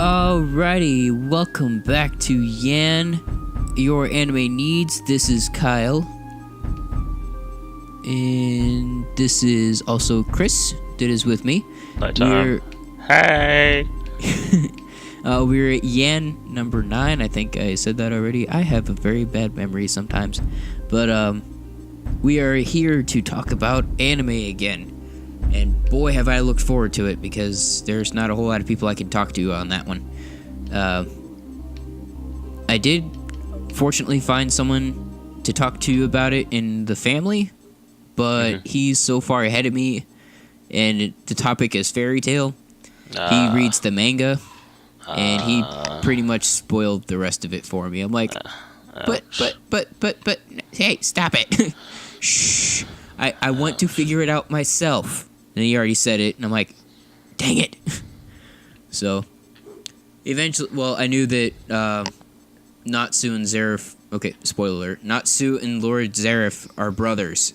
Alrighty, welcome back to Yan, your anime needs. This is Kyle. And this is also Chris that is with me. Hey! We're at Yan number 9. I think I said that already. I have a very bad memory sometimes. But we are here to talk about anime again. And boy, have I looked forward to it, because there's not a whole lot of people I can talk to on that one. I did fortunately find someone to talk to about it in the family, but he's so far ahead of me, and the topic is fairy tale. He reads the manga, and he pretty much spoiled the rest of it for me. I'm like, but, hey, stop it. Shh. I want to figure it out myself. And he already said it, and I'm like, dang it. So, eventually, well, I knew that Natsu and Zareth, okay, spoiler alert, Natsu and Lord Zareth are brothers.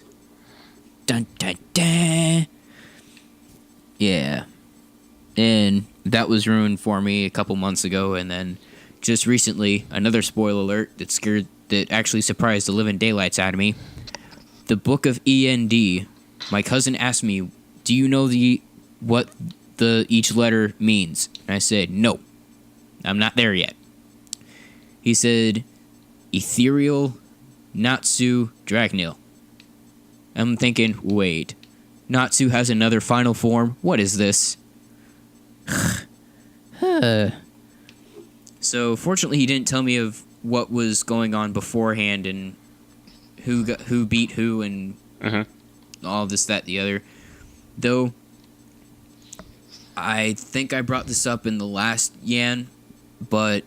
Dun dun dun. Yeah. And that was ruined for me a couple months ago, and then just recently, another spoiler alert that actually surprised the living daylights out of me. The Book of END. My cousin asked me, do you know what each letter means? And I said, no, I'm not there yet. He said, ethereal, Natsu, Dragnil. I'm thinking, wait, Natsu has another final form? What is this? So, fortunately, he didn't tell me of what was going on beforehand and who beat who and all this, that, the other. Though, I think I brought this up in the last Yan, but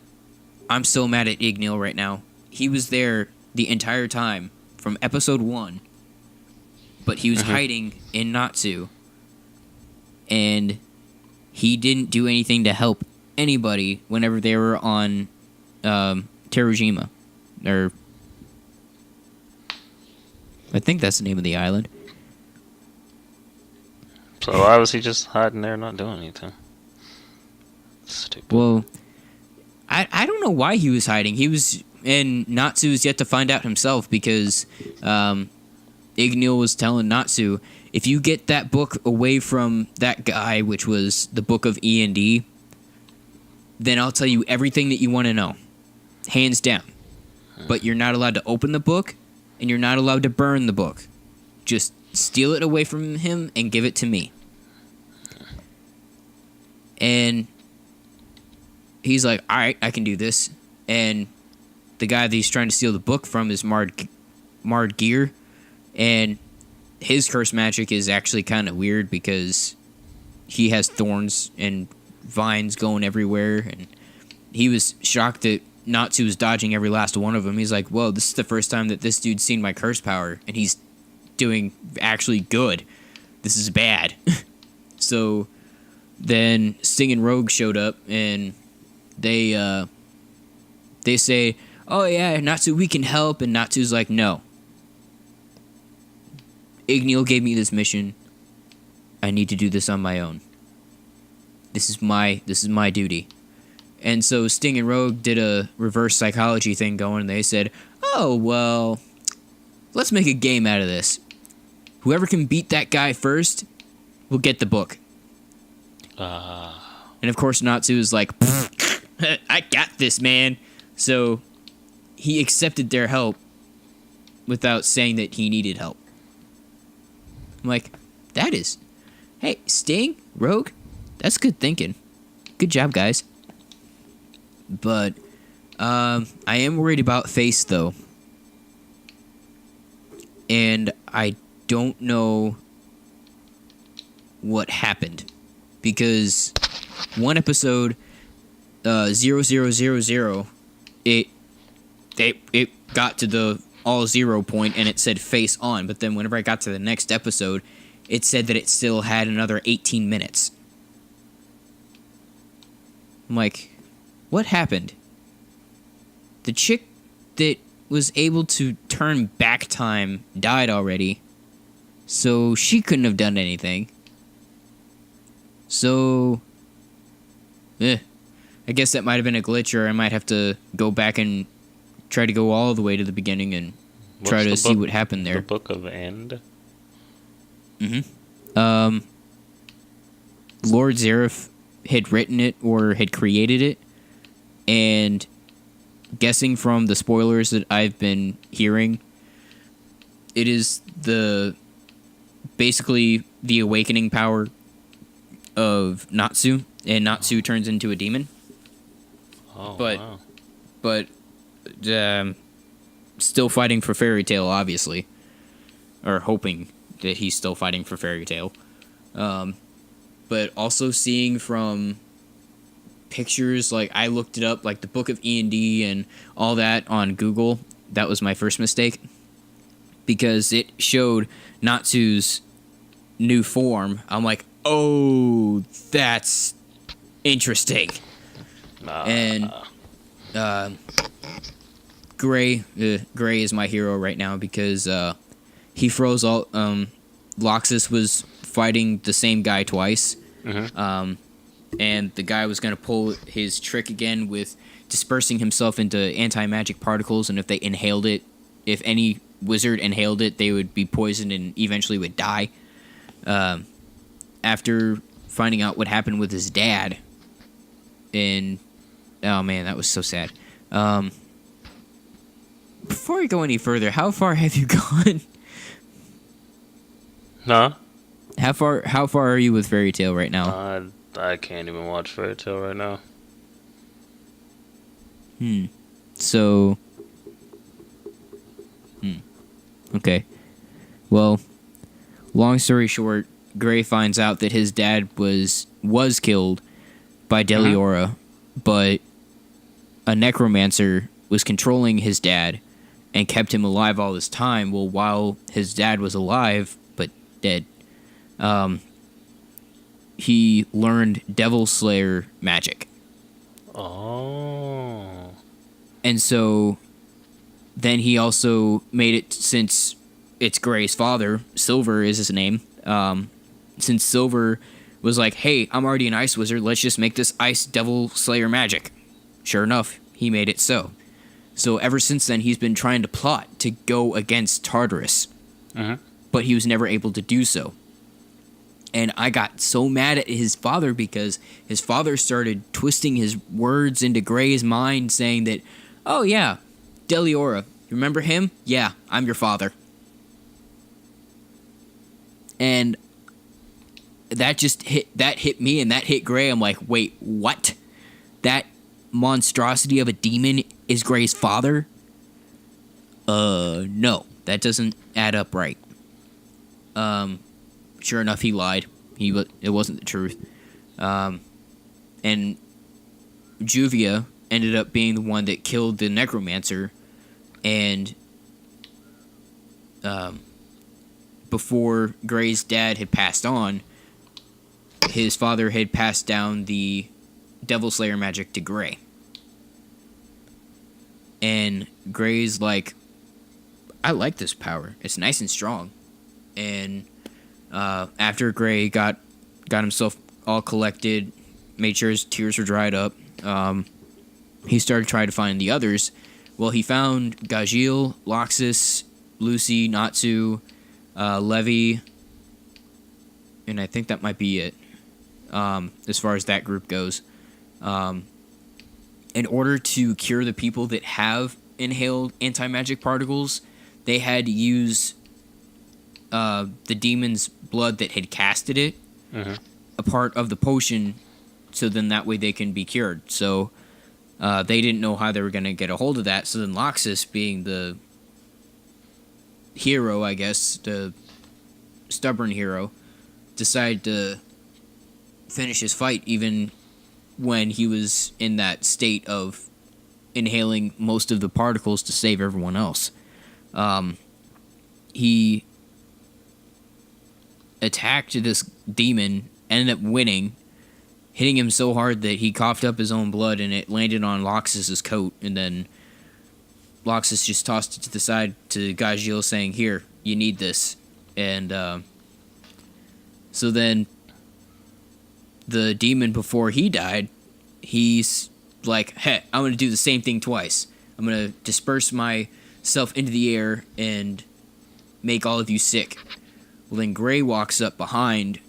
I'm so mad at Ignil right now. He was there the entire time from episode 1, but he was hiding in Natsu, and he didn't do anything to help anybody whenever they were on Terujima, or I think that's the name of the island. So why was he just hiding there not doing anything? Stupid. Well, I don't know why he was hiding. He was, and Natsu is yet to find out himself, because Ignil was telling Natsu, if you get that book away from that guy, which was the Book of END, then I'll tell you everything that you want to know. Hands down. But you're not allowed to open the book, and you're not allowed to burn the book. Just steal it away from him and give it to me. And he's like, alright, I can do this. And the guy that he's trying to steal the book from is Mard Gear. And his curse magic is actually kind of weird, because he has thorns and vines going everywhere. And he was shocked that Natsu was dodging every last one of them. He's like, whoa, this is the first time that this dude's seen my curse power, and he's doing actually good. This is bad. So then Sting and Rogue showed up, and they say, oh yeah, Natsu, we can help. And Natsu's like, no. Ignil gave me this mission. I need to do this on my own. This is my duty. And so Sting and Rogue did a reverse psychology thing going, and they said, oh, well, let's make a game out of this. Whoever can beat that guy first will get the book. And of course, Natsu is like, I got this, man. So he accepted their help without saying that he needed help. I'm like, hey, Sting, Rogue, that's good thinking. Good job, guys. But I am worried about Face, though. And I don't know what happened, because one episode, 0000, it got to the all 0 point and it said Face on, but then whenever I got to the next episode, it said that it still had another 18 minutes. I'm like, what happened? The chick that was able to turn back time died already, so she couldn't have done anything. So, I guess that might have been a glitch, or I might have to go back and try to go all the way to the beginning and try to see what happened there. The Book of End? Lord Zareth had written it or had created it, and guessing from the spoilers that I've been hearing, it is basically the awakening power of Natsu, and Natsu turns into a demon. Oh, wow. But still fighting for Fairy Tail, obviously, or hoping that he's still fighting for Fairy Tail. But also seeing from pictures, like I looked it up, like the Book of E&D and all that on Google. That was my first mistake, because it showed Natsu's new form. I'm like, oh, that's interesting. And Gray is my hero right now because he froze all. Loxus was fighting the same guy twice, and the guy was going to pull his trick again with dispersing himself into anti-magic particles, and if they inhaled it, if any wizard inhaled it, they would be poisoned and eventually would die. After finding out what happened with his dad, and oh man, that was so sad. Before we go any further, how far have you gone? Huh? How far are you with Fairy Tail right now? I can't even watch Fairy Tail right now. So. Okay. Well, long story short, Gray finds out that his dad was killed by Deliora, but a necromancer was controlling his dad and kept him alive all this time. Well, while his dad was alive but dead, he learned Devil Slayer magic. Oh. And so then he also made it, since it's Gray's father, Silver is his name, since Silver was like, hey, I'm already an ice wizard, let's just make this ice Devil Slayer magic. Sure enough, he made it so. So ever since then, he's been trying to plot to go against Tartarus, but he was never able to do so. And I got so mad at his father because his father started twisting his words into Gray's mind, saying that, oh yeah, Deliora, remember him? Yeah, I'm your father. And that hit me, and that hit Gray. I'm like, wait, what? That monstrosity of a demon is Gray's father? No, that doesn't add up right. Sure enough, he lied. It wasn't the truth. And Juvia ended up being the one that killed the necromancer, and before Gray's dad had passed on, his father had passed down the Devil Slayer magic to Gray. And Gray's like, I like this power. It's nice and strong. And after Gray got himself all collected, made sure his tears were dried up, he started trying to find the others. Well, he found Gajil, Loxus, Lucy, Natsu, Levi, and I think that might be it, as far as that group goes. In order to cure the people that have inhaled anti-magic particles, they had to use the demon's blood that had casted it, a part of the potion, so then that way they can be cured. So they didn't know how they were going to get a hold of that. So then Loxus, being the hero, I guess, the stubborn hero, decided to finish his fight even when he was in that state of inhaling most of the particles to save everyone else. He attacked this demon, ended up winning, hitting him so hard that he coughed up his own blood, and it landed on Loxus's coat, and then Loxus just tossed it to the side to Gajil, saying, here, you need this. And so then the demon, before he died, he like, hey, I'm going to do the same thing twice. I'm going to disperse myself into the air and make all of you sick. Well, then Gray walks up behind,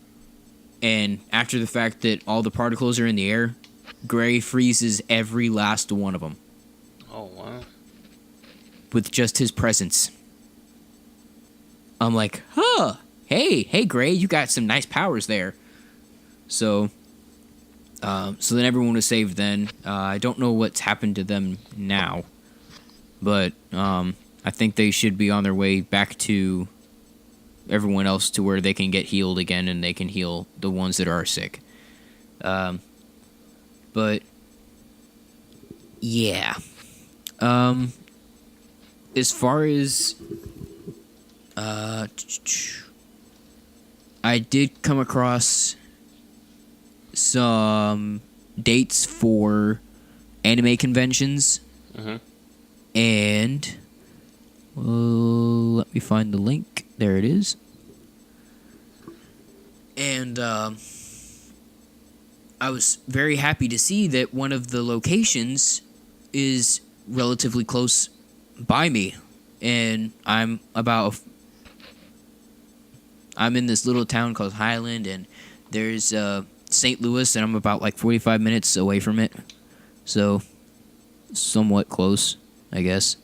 and after the fact that all the particles are in the air, Gray freezes every last one of them. Oh, wow. With just his presence. I'm like, huh, hey, Gray, you got some nice powers there. So then everyone was saved then. I don't know what's happened to them now, but I think they should be on their way back to everyone else to where they can get healed again and they can heal the ones that are sick. But yeah. As far as I did come across some dates for anime conventions. And let me find the link. There it is. And I was very happy to see that one of the locations is relatively close by me. And I'm in this little town called Highland, and there's St. Louis, and I'm about like 45 minutes away from it. So, somewhat close, I guess.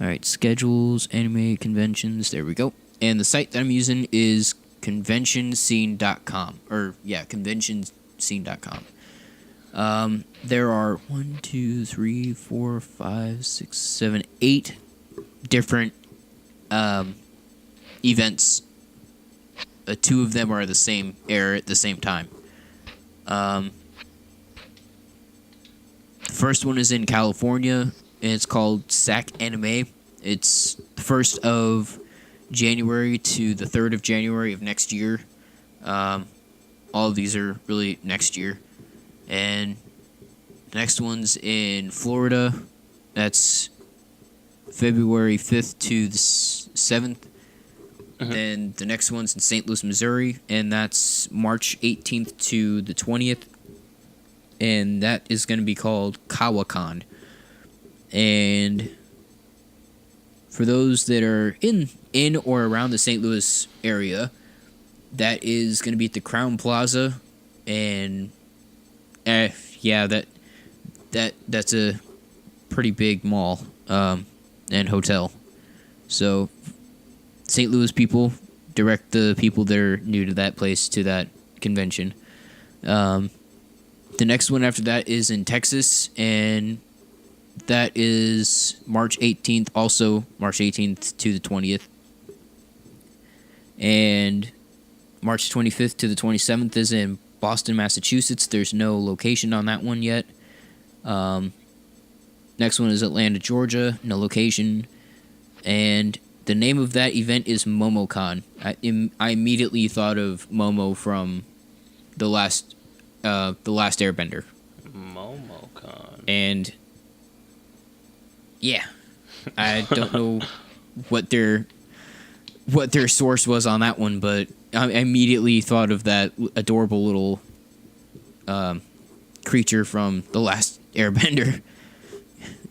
Alright, schedules, anime, conventions, there we go. And the site that I'm using is conventionscene.com. Conventionscene.com. There are 8 different events. 2 of them are the same air at the same time. The first one is in California, and it's called SAC Anime. It's the 1st of January to the 3rd of January of next year. All of these are really next year. And the next one's in Florida. That's February 5th to the 7th. Then the next one's in St. Louis, Missouri, and that's March 18th to the 20th. And that is going to be called Kawakan. And for those that are in or around the St. Louis area, that is going to be at the Crown Plaza. And that's a pretty big mall and hotel. So St. Louis people, direct the people that are new to that place to that convention. The next one after that is in Texas, and that is March 18th, also March 18th to the 20th. And March 25th to the 27th is in Boston, Massachusetts. There's no location on that one yet. Next one is Atlanta, Georgia. No location. And the name of that event is MomoCon. I immediately thought of Momo from the last Airbender. MomoCon. And yeah, I don't know what their source was on that one, but I immediately thought of that adorable little creature from the last Airbender.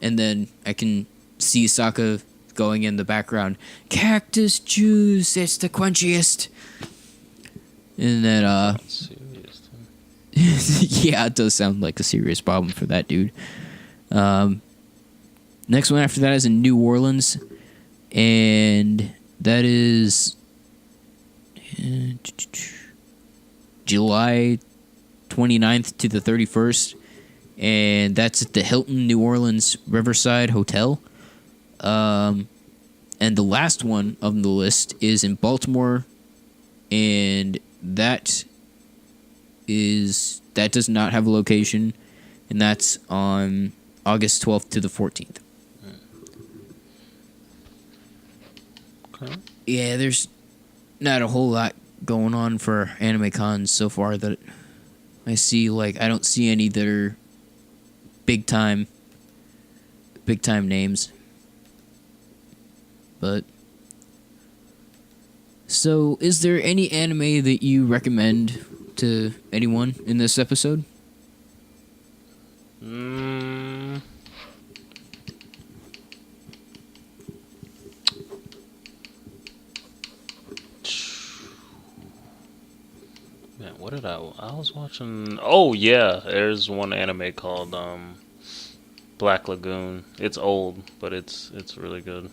And then I can see Sokka going in the background. Cactus juice, it's the quenchiest. And then, yeah, it does sound like a serious problem for that dude. Next one after that is in New Orleans. And that is July 29th to the 31st. And that's at the Hilton New Orleans Riverside Hotel. And the last one on the list is in Baltimore. And that does not have a location. And that's on August 12th to the 14th. Okay. Yeah, there's not a whole lot going on for anime cons so far that I see. Like, I don't see any that are big time names. But so, is there any anime that you recommend to anyone in this episode? what did I was watching? Oh yeah, there's one anime called Black Lagoon. It's old, but it's really good,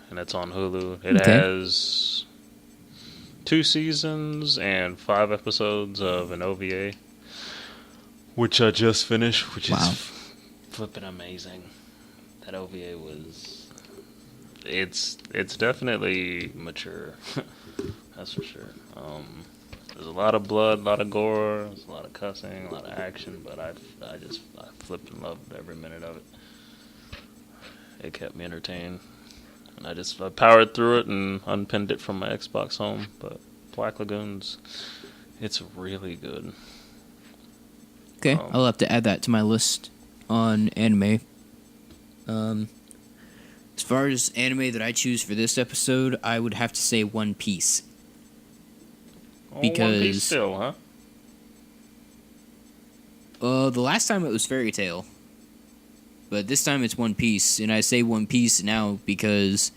and it's on Hulu. It Okay. has 2 seasons and 5 episodes of an OVA, which I just finished, which Wow. is flipping amazing. That OVA was, it's definitely mature, that's for sure. There's a lot of blood, a lot of gore, there's a lot of cussing, a lot of action, but I flipped and loved every minute of it. It kept me entertained, and I powered through it and unpinned it from my Xbox Home. But Black Lagoons, it's really good. Okay, I'll have to add that to my list on anime. As far as anime that I choose for this episode, I would have to say One Piece. One Piece still, huh? The last time it was Fairy Tail, but this time it's One Piece, and I say One Piece now because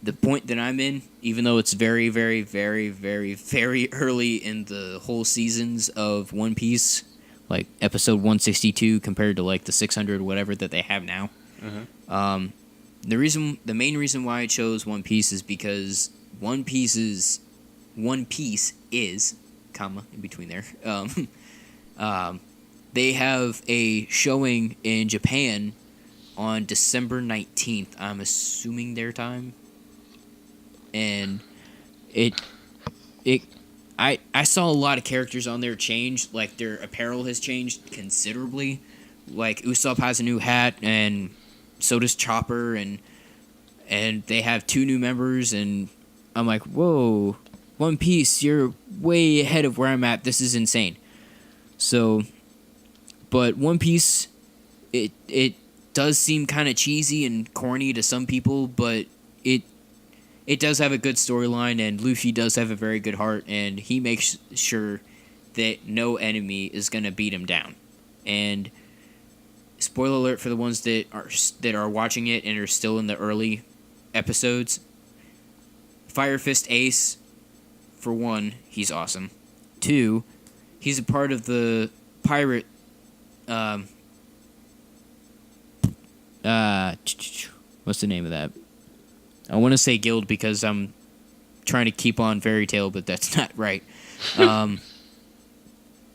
the point that I'm in, even though it's very, very, very, very, very early in the whole seasons of One Piece, like episode 162 compared to like the 600 whatever that they have now. Mm-hmm. The main reason why I chose One Piece is because One Piece is, comma in between there. They have a showing in Japan on December 19th. I'm assuming their time. And I saw a lot of characters on there change. Like, their apparel has changed considerably. Like, Usopp has a new hat, and so does Chopper, and they have 2 new members, and I'm like, whoa, One Piece, you're way ahead of where I'm at. This is insane. So, but One Piece, it does seem kind of cheesy and corny to some people, but it does have a good storyline, and Luffy does have a very good heart, and he makes sure that no enemy is going to beat him down. And spoiler alert for the ones that are watching it and are still in the early episodes, Fire Fist Ace, for one, he's awesome. 2, he's a part of the pirate what's the name of that? I want to say guild because I'm trying to keep on Fairy Tail, but that's not right.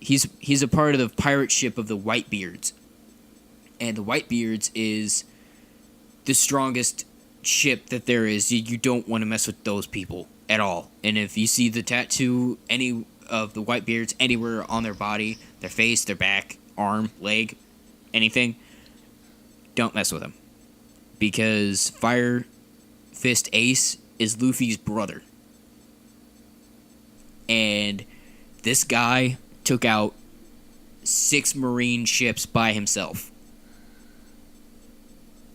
He's a part of the pirate ship of the Whitebeards, and the Whitebeards is the strongest ship that there is. You don't want to mess with those people at all. And if you see the tattoo any of the Whitebeards anywhere on their body, their face, their back, arm, leg, anything, don't mess with them, because Fire Fist Ace is Luffy's brother. And this guy took out 6 marine ships by himself.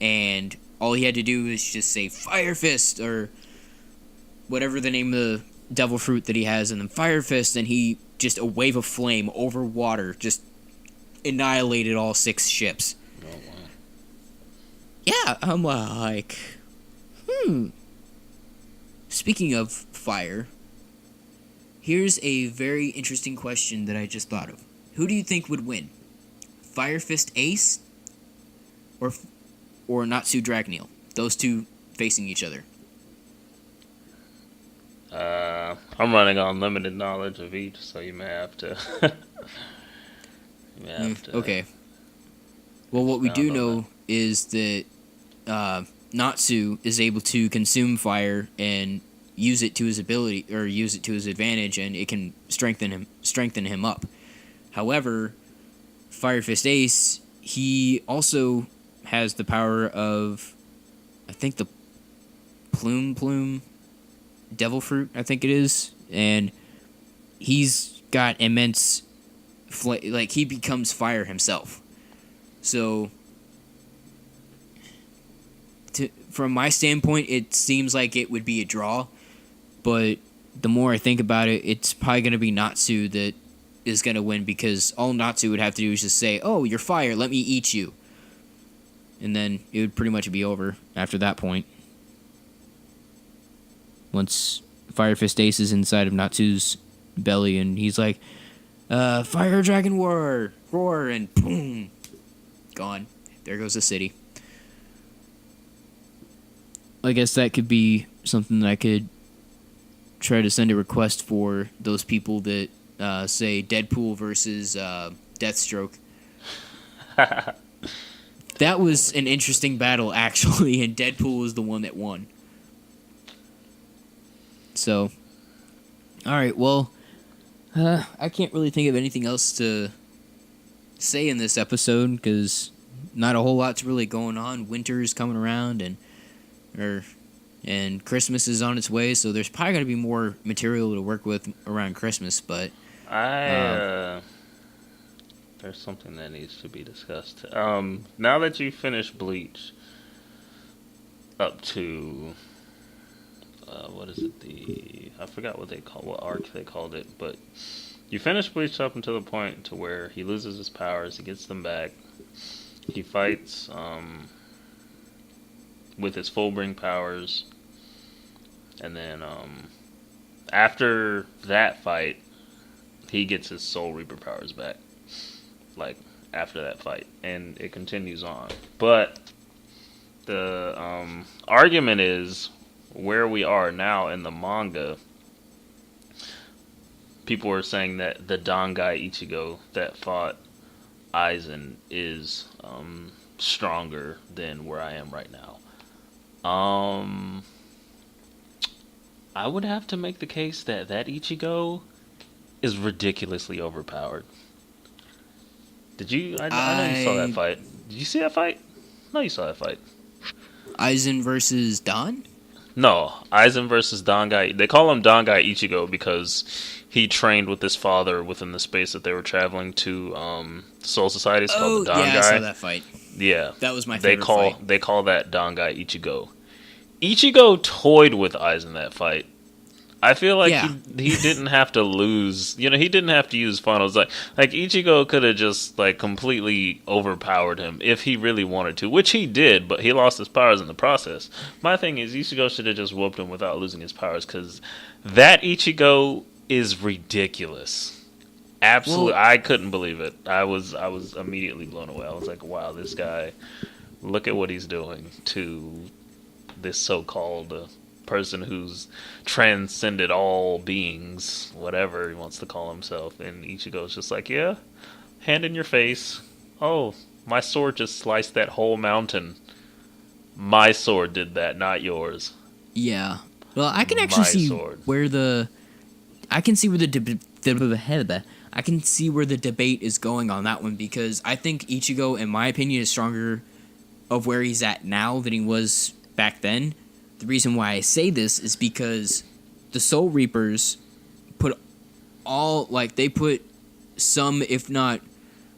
And all he had to do is just say Fire Fist, or whatever the name of the devil fruit that he has, and then Fire Fist, and he just, a wave of flame over water, just annihilated all 6 ships. Oh, wow. Yeah, I'm like, Speaking of fire, here's a very interesting question that I just thought of. Who do you think would win? Fire Fist Ace or Natsu Dragneel? Those 2 facing each other. I'm running on limited knowledge of each, so you may have to. Okay. Well, what we do know is that Natsu is able to consume fire and use it to his ability, or use it to his advantage, and it can strengthen him up. However, Fire Fist Ace, he also has the power of, I think, the Plume Devil Fruit, I think it is, and he's got immense like, he becomes fire himself. So from my standpoint, it seems like it would be a draw, but the more I think about it, it's probably going to be Natsu that is going to win, because all Natsu would have to do is just say, oh, you're fire, let me eat you. And then it would pretty much be over after that point. Once Fire Fist Ace is inside of Natsu's belly, and he's like, "Fire dragon roar," and boom, gone. There goes the city. I guess that could be something that I could try to send a request for those people that say Deadpool versus Deathstroke. That was an interesting battle, actually, and Deadpool was the one that won. So, all right, well, I can't really think of anything else to say in this episode because not a whole lot's really going on. Winter's coming around, and Christmas is on its way, so there's probably going to be more material to work with around Christmas. But there's something that needs to be discussed. Now that you finished Bleach, up to what is it? I forgot what arc they called it, but you finished Bleach up until the point to where he loses his powers, he gets them back, he fights with his Fullbring powers, and then after that fight, he gets his Soul Reaper powers back. Like after that fight, and it continues on. But the argument is where we are now in the manga. People are saying that the Dangai Ichigo that fought Aizen is stronger than where I am right now. I would have to make the case that Ichigo is ridiculously overpowered. Did you? I know you saw that fight. Did you see that fight? No, you saw that fight. Aizen versus Don? No, Aizen versus Dangai. They call him Dangai Ichigo because he trained with his father within the space that they were traveling to. Soul Society. It's called the Dangai. Yeah, I saw that fight. Yeah, that was my favorite fight. They call that Dangai Ichigo. Ichigo toyed with Aizen that fight. I feel like he didn't have to lose. You know, he didn't have to use funnels. Like Ichigo could have just like completely overpowered him if he really wanted to, which he did, but he lost his powers in the process. My thing is, Ichigo should have just whooped him without losing his powers, because that Ichigo is ridiculous. Absolutely, I couldn't believe it. I was immediately blown away. I was like, wow, this guy, look at what he's doing to this so-called person who's transcended all beings, whatever he wants to call himself. And Ichigo's just like, yeah, hand in your face. Oh, my sword just sliced that whole mountain. My sword did that, not yours. Yeah. Well, I can actually see where the debate is going on that one, because I think Ichigo, in my opinion, is stronger of where he's at now than he was back then. The reason why I say this is because the Soul Reapers put some, if not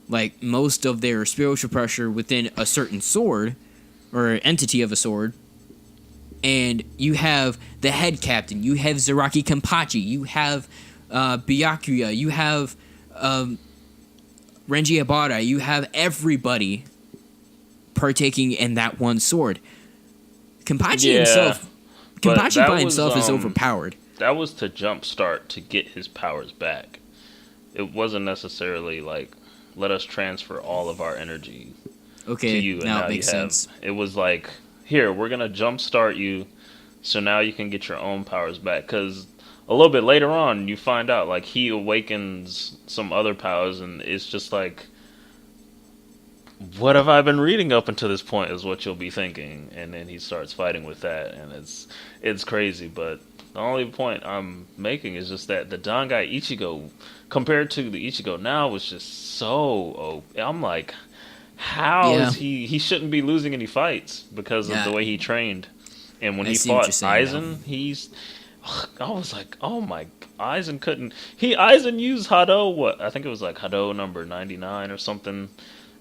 like most of their spiritual pressure within a certain sword or entity of a sword. And you have the head captain, you have Zaraki Kenpachi, you have Byakuya, you have Renji Ibara, you have everybody partaking in that one sword. Kenpachi by himself is overpowered. That was to jumpstart to get his powers back. It wasn't necessarily like, let us transfer all of our energy to you. And now it makes sense. It was like, here, we're going to jumpstart you so now you can get your own powers back. Because a little bit later on, you find out like he awakens some other powers, and it's just like, what have I been reading up until this point is what you'll be thinking. And then he starts fighting with that, and it's crazy. But the only point I'm making is just that the Dangai Ichigo, compared to the Ichigo now, was just so I'm like, how is he shouldn't be losing any fights because of the way he trained. And when he fought Aizen, I was like, oh my, Aizen couldn't. Aizen used Hado, I think it was like Hado number 99 or something.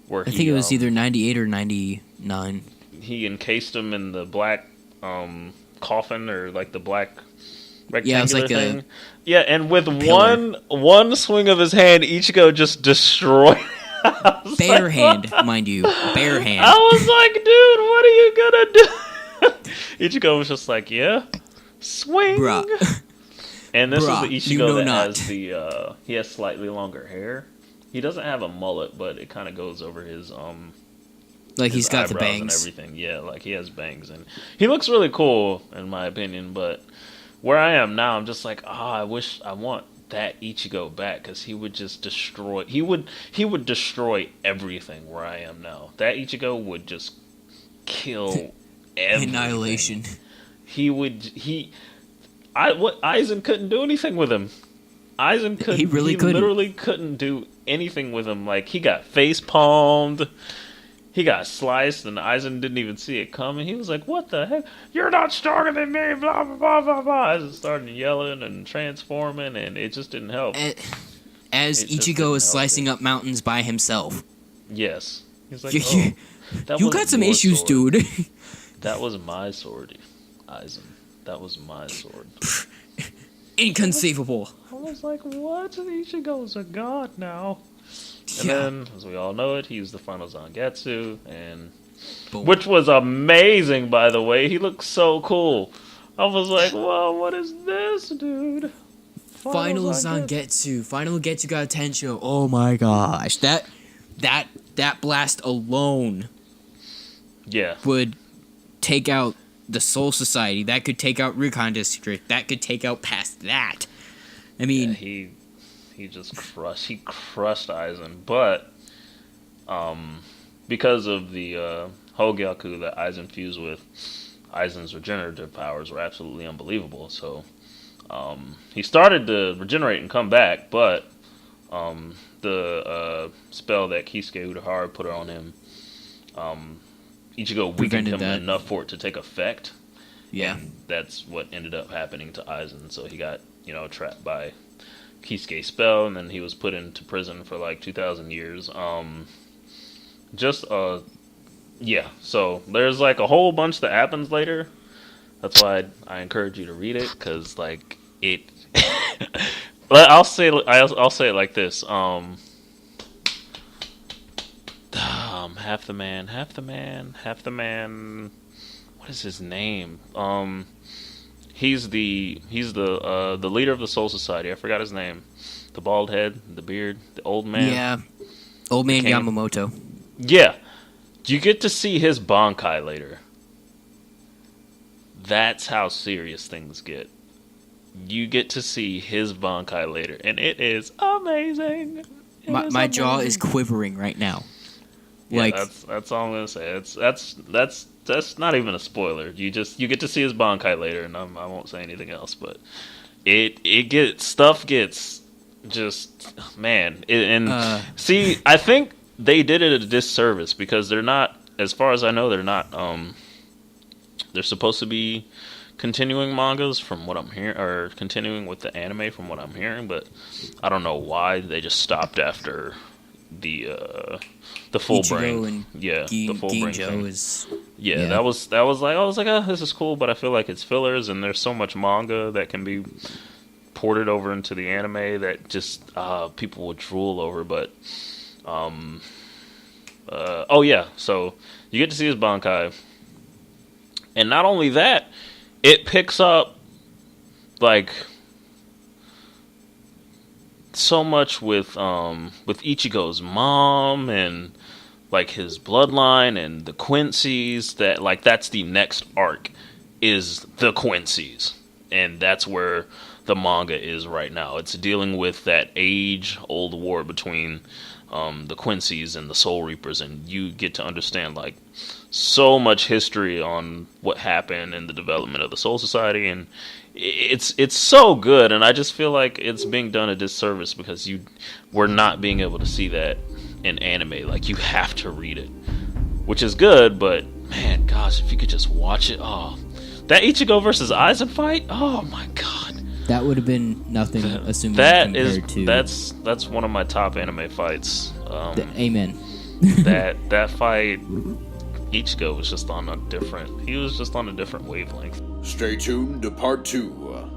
I think it was either 98 or 99. He encased him in the black coffin, or like the black rectangular it was like thing. And with one swing of his hand, Ichigo just destroyed. Bare hand, mind you. Bare hand. I was like, dude, what are you gonna do? Ichigo was just like, yeah, swing. Bruh. And this Bruh, is the you Ichigo know that not. has he has slightly longer hair. He doesn't have a mullet, but it kind of goes over his Like his he's got the eyebrows and bangs. everything. Yeah, like he has bangs, and he looks really cool in my opinion. But where I am now, I'm just like, I want that Ichigo back, because he would just destroy. He would destroy everything where I am now. That Ichigo would just kill everything. Annihilation. Aizen couldn't do anything with him. Aizen couldn't. He really couldn't. Literally couldn't do anything with him. Like, he got face palmed. He got sliced, and Aizen didn't even see it coming. He was like, "What the heck? You're not stronger than me!" Blah blah blah blah blah. Aizen started yelling and transforming, and it just didn't help. As Ichigo is slicing up mountains by himself. Yes, he's like, you got some issues, sword. dude. That was my sword, Aizen. That was my sword. Inconceivable. I was like, what? Ichigo's a god now. And Yeah. then, as we all know it, he used the final Zangetsu, and Boom. which was amazing, by the way. He looked so cool. I was like, whoa, what is this, dude? Final Zangetsu. Final Getsuga Tensho. Oh my gosh. That blast alone Yeah. would take out the Soul Society. That could take out Rikon District. That could take out past that. I mean, Yeah, he just crushed Aizen, but because of the Hogyaku that Aizen fused with, Aizen's regenerative powers were absolutely unbelievable. So he started to regenerate and come back, but the spell that Kisuke Urahara put on him, Ichigo weakened Prevented him that. enough for it to take effect. yeah. And that's what ended up happening to Aizen. So he got, trapped by Kisuke's spell, and then he was put into prison for like 2,000 years. Yeah. So there's like a whole bunch that happens later. That's why I encourage you to read it, because like it. I'll say it like this. Half the man. What is his name? He's the leader of the Soul Society. I forgot his name. The bald head, the beard, the old man. Yeah. Old man Became- Yamamoto. Yeah. You get to see his Bankai later. That's how serious things get. You get to see his Bankai later, and it is amazing. My jaw is quivering right now. Yeah, Like, that's all I'm gonna say. That's not even a spoiler. You get to see his Bankai later, and I won't say anything else. But it gets just man. See, I think they did it a disservice, because they're not, as far as I know, they're not. They're supposed to be continuing mangas from what I'm hearing, or continuing with the anime from what I'm hearing, but I don't know why they just stopped after the full Ichigo brain. and The full brain thing. is... Yeah, that was like, I was like, oh, this is cool, but I feel like it's fillers, and there's so much manga that can be ported over into the anime that just people would drool over. But so you get to see his Bankai, and not only that, it picks up like so much with Ichigo's mom and like his bloodline and the Quincy's, that like that's the next arc, is the Quincy's, and that's where the manga is right now. It's dealing with that age-old war between the Quincy's and the Soul Reapers, and you get to understand like so much history on what happened in the development of the Soul Society, and it's so good. And I just feel like it's being done a disservice because we're not being able to see that in anime. Like, you have to read it, which is good, but man, gosh, if you could just watch it. Oh, that Ichigo versus Aizen fight, oh my god, That would have been nothing, assuming that compared to... that's one of my top anime fights. Amen. that fight, Ichigo was just on a different wavelength. Stay tuned to part 2.